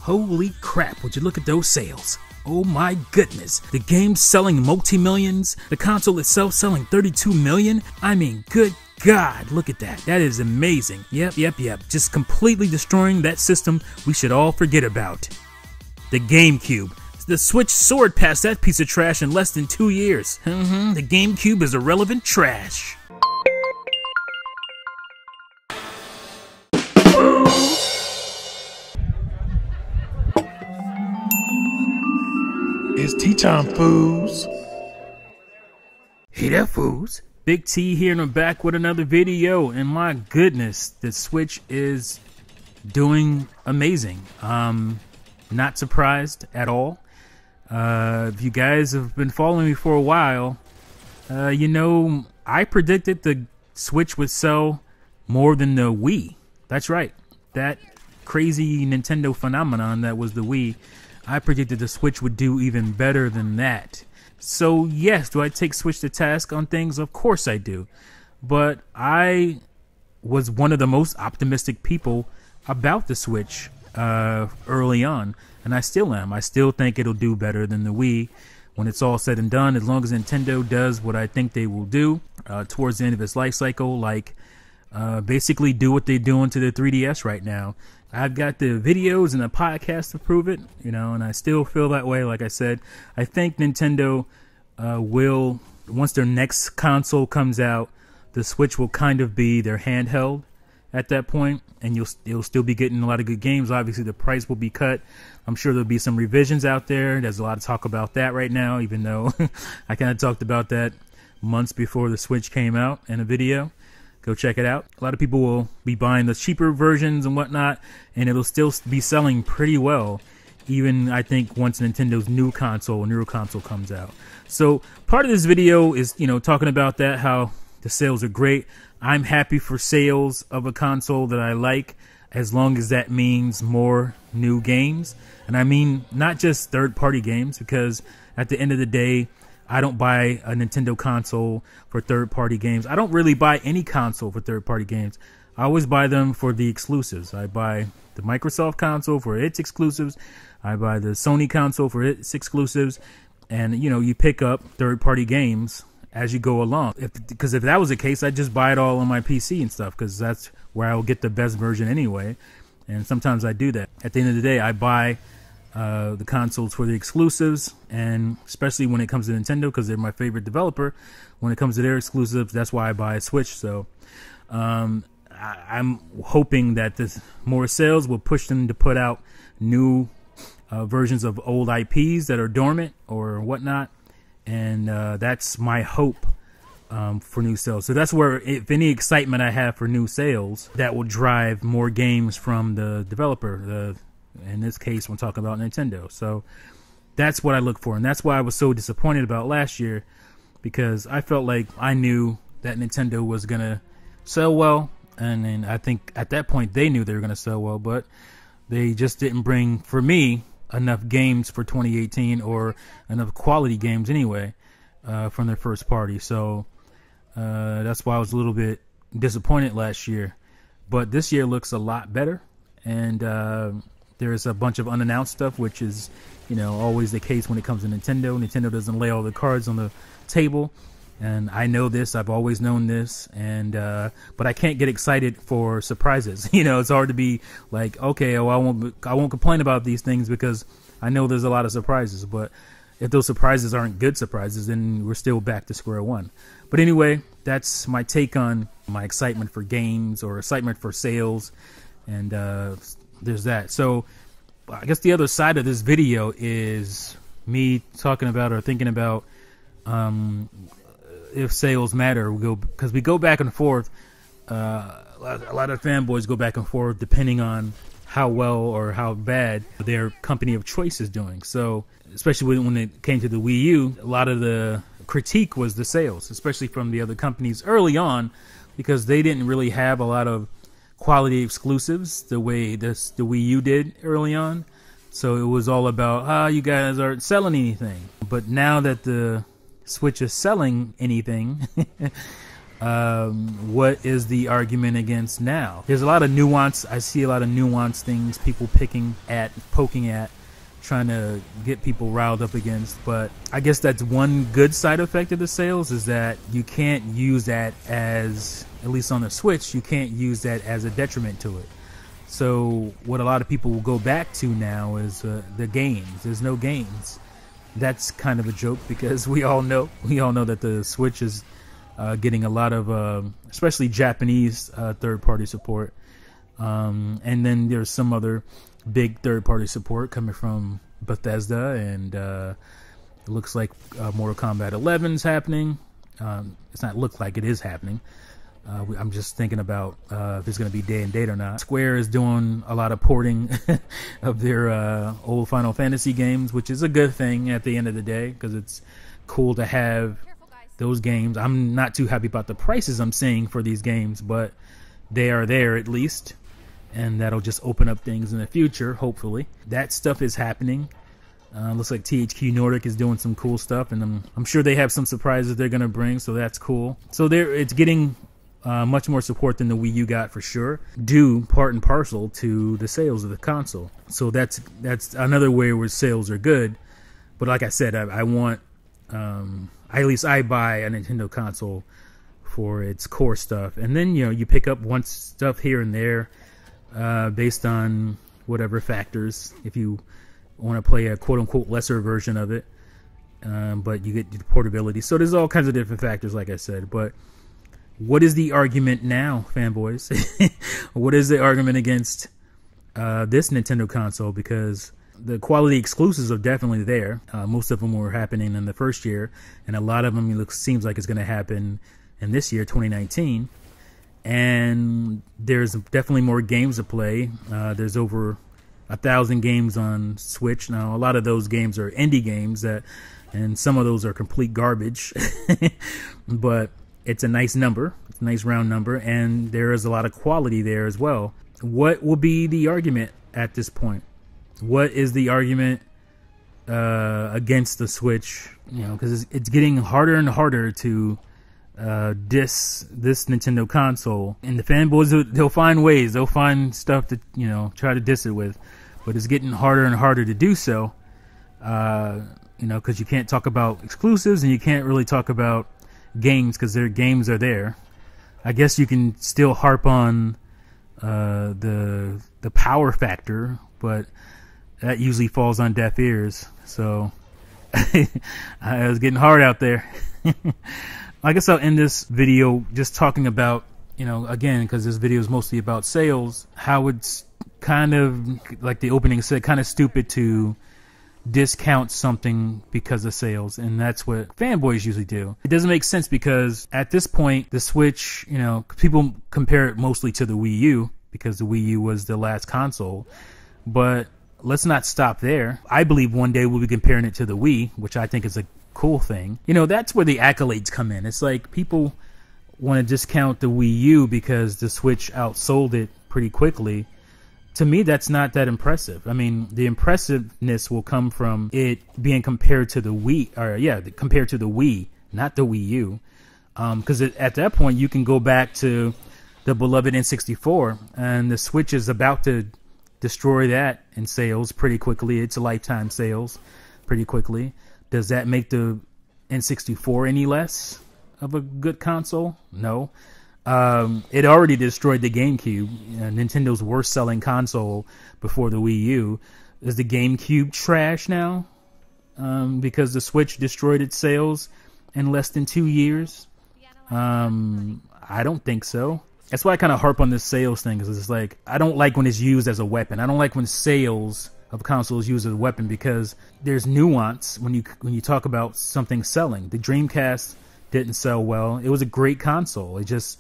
Holy crap, would you look at those sales? Oh my goodness, the game's selling multi-millions, the console itself selling 32 million. I mean, good God, look at that. That is amazing. Yep. Just completely destroying that system we should all forget about. The GameCube. The Switch soared past that piece of trash in less than 2 years. The GameCube is irrelevant trash. It's tea time, fools. Hey there, fools. Big T here and I'm back with another video, and my goodness, the Switch is doing amazing. Not surprised at all. If you guys have been following me for a while, you know, I predicted the Switch would sell more than the Wii. That's right. That crazy Nintendo phenomenon that was the Wii, I predicted the Switch would do even better than that. So yes, do I take Switch to task on things? Of course I do. But I was one of the most optimistic people about the Switch early on, and I still am. I still think it'll do better than the Wii when it's all said and done, as long as Nintendo does what I think they will do towards the end of its life cycle, like basically do what they're doing to the 3DS right now. I've got the videos and the podcast to prove it, you know, and I still feel that way. Like I said, I think Nintendo will, once their next console comes out, the Switch will kind of be their handheld at that point, and you'll still be getting a lot of good games. Obviously, the price will be cut. I'm sure there'll be some revisions out there. There's a lot of talk about that right now, even though I kind of talked about that months before the Switch came out in a video. Go check it out. A lot of people will be buying the cheaper versions and whatnot, and it'll still be selling pretty well, even I think once Nintendo's newer console comes out. So part of this video is, you know, talking about that, how the sales are great. I'm happy for sales of a console that I like, as long as that means more new games. And I mean not just third-party games, because at the end of the day, I don't buy a Nintendo console for third-party games. I don't really buy any console for third-party games. I always buy them for the exclusives. I buy the Microsoft console for its exclusives. I buy the Sony console for its exclusives. And, you know, you pick up third-party games as you go along. Because if that was the case, I'd just buy it all on my PC and stuff, because that's where I'll get the best version anyway. And sometimes I do that. At the end of the day, I buy the consoles for the exclusives, and especially when it comes to Nintendo, because they're my favorite developer. When it comes to their exclusives, that's why I buy a Switch. So I'm hoping that this more sales will push them to put out new versions of old IPs that are dormant or whatnot, and that's my hope for new sales. So that's where, if any excitement I have for new sales, that will drive more games from the developer, in this case, we're talking about Nintendo. So that's what I look for, and that's why I was so disappointed about last year, because I felt like I knew that Nintendo was going to sell well, and I think at that point they knew they were going to sell well, but they just didn't bring, for me, enough games for 2018, or enough quality games anyway, from their first party. So that's why I was a little bit disappointed last year. But this year looks a lot better, and there's a bunch of unannounced stuff, which is, you know, always the case when it comes to Nintendo. Nintendo doesn't lay all the cards on the table, and I know this. I've always known this, and but I can't get excited for surprises. You know, it's hard to be like, okay, oh, I won't complain about these things because I know there's a lot of surprises. But if those surprises aren't good surprises, then we're still back to square one. But anyway, that's my take on my excitement for games, or excitement for sales, and there's that. So I guess the other side of this video is me talking about, or thinking about, if sales matter. Because we go back and forth. A lot of fanboys go back and forth depending on how well or how bad their company of choice is doing. So especially when it came to the Wii U, a lot of the critique was the sales, especially from the other companies early on, because they didn't really have a lot of quality exclusives the way the Wii U did early on. So it was all about, you guys aren't selling anything. But now that the Switch is selling anything, What is the argument against now? There's a lot of nuance. I see a lot of nuanced things people poking at, trying to get people riled up against. But I guess that's one good side effect of the sales, is that you can't use that as, at least on the Switch, you can't use that as a detriment to it. So what a lot of people will go back to now is the games. There's no games. That's kind of a joke, because we all know that the Switch is getting a lot of especially Japanese third-party support, and then there's some other big third-party support coming from Bethesda, and it looks like Mortal Kombat 11 is happening. It's not look like, it is happening. I'm just thinking about if it's going to be day and date or not. Square is doing a lot of porting of their old Final Fantasy games, which is a good thing at the end of the day, because it's cool to have those games. I'm not too happy about the prices I'm seeing for these games, but they are there at least, and that'll just open up things in the future, hopefully. That stuff is happening. Looks like THQ Nordic is doing some cool stuff, and I'm sure they have some surprises they're going to bring, so that's cool. So it's getting much more support than the Wii U got, for sure, due part and parcel to the sales of the console. So that's another way where sales are good. But like I said, I want, at least I buy a Nintendo console for its core stuff, and then you pick up one stuff here and there based on whatever factors, if you want to play a quote-unquote lesser version of it, but you get the portability. So there's all kinds of different factors, like I said. But what is the argument now, fanboys? What is the argument against this Nintendo console? Because the quality exclusives are definitely there. Most of them were happening in the first year, and a lot of them seems like it's going to happen in this year, 2019. And there's definitely more games to play. There's over 1,000 games on Switch now. A lot of those games are indie games, and some of those are complete garbage. But it's a nice number. It's a nice round number, and there is a lot of quality there as well. What will be the argument at this point? What is the argument against the Switch? Because it's getting harder and harder to diss this Nintendo console, and the fanboys, they'll find ways, they'll find stuff to try to diss it with, but it's getting harder and harder to do so. Because you can't talk about exclusives, and you can't really talk about games because their games are there. I guess you can still harp on the power factor, but that usually falls on deaf ears. So it was getting hard out there. I guess I'll end this video just talking about, again, because this video is mostly about sales, how it's kind of, like the opening said, kind of stupid to discount something because of sales, and that's what fanboys usually do. It doesn't make sense, because at this point, the Switch, people compare it mostly to the Wii U, because the Wii U was the last console, but let's not stop there. I believe one day we'll be comparing it to the Wii, which I think is a cool thing. That's where the accolades come in. It's like people want to discount the Wii U because the Switch outsold it pretty quickly. To me, that's not that impressive. I mean, the impressiveness will come from it being compared to the Wii, compared to the Wii, not the Wii U. Because at that point, you can go back to the beloved N64, and the Switch is about to destroy that in sales pretty quickly. It's a lifetime sales pretty quickly. Does that make the N64 any less of a good console? No. It already destroyed the GameCube, Nintendo's worst selling console before the Wii U. Is the GameCube trash now? Because the Switch destroyed its sales in less than 2 years? I don't think so. That's why I kind of harp on this sales thing, because it's like, I don't like when it's used as a weapon. I don't like when sales of consoles used as a weapon, because there's nuance when you talk about something selling. The Dreamcast didn't sell well. It was a great console. It just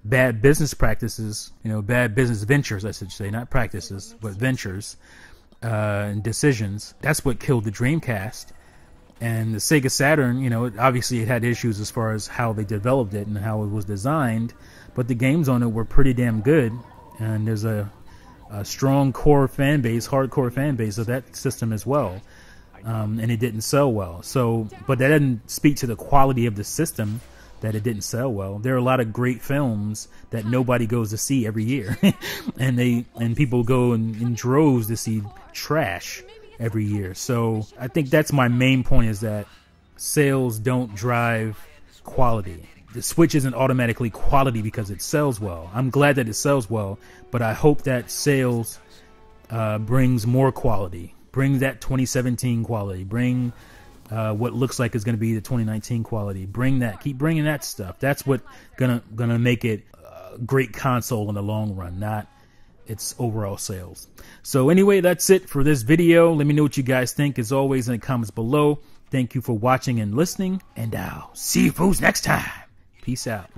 bad business practices, bad business ventures, I should say, not practices, but ventures and decisions. That's what killed the Dreamcast. And the Sega Saturn, obviously it had issues as far as how they developed it and how it was designed, but the games on it were pretty damn good. And there's a strong core fan base, hardcore fan base of that system as well. And it didn't sell well. So, but that doesn't speak to the quality of the system. that it didn't sell well. There are a lot of great films that nobody goes to see every year, and people go in droves to see trash every year. So I think that's my main point, is that sales don't drive quality. The Switch isn't automatically quality because it sells well. I'm glad that it sells well, but I hope that sales brings more quality. Bring that 2017 quality. Bring what looks like is going to be the 2019 quality. Bring that. Keep bringing that stuff. That's what gonna make it a great console in the long run, not its overall sales. So anyway, that's it for this video. Let me know what you guys think, as always, in the comments below. Thank you for watching and listening, and I'll see you fools next time. Peace out.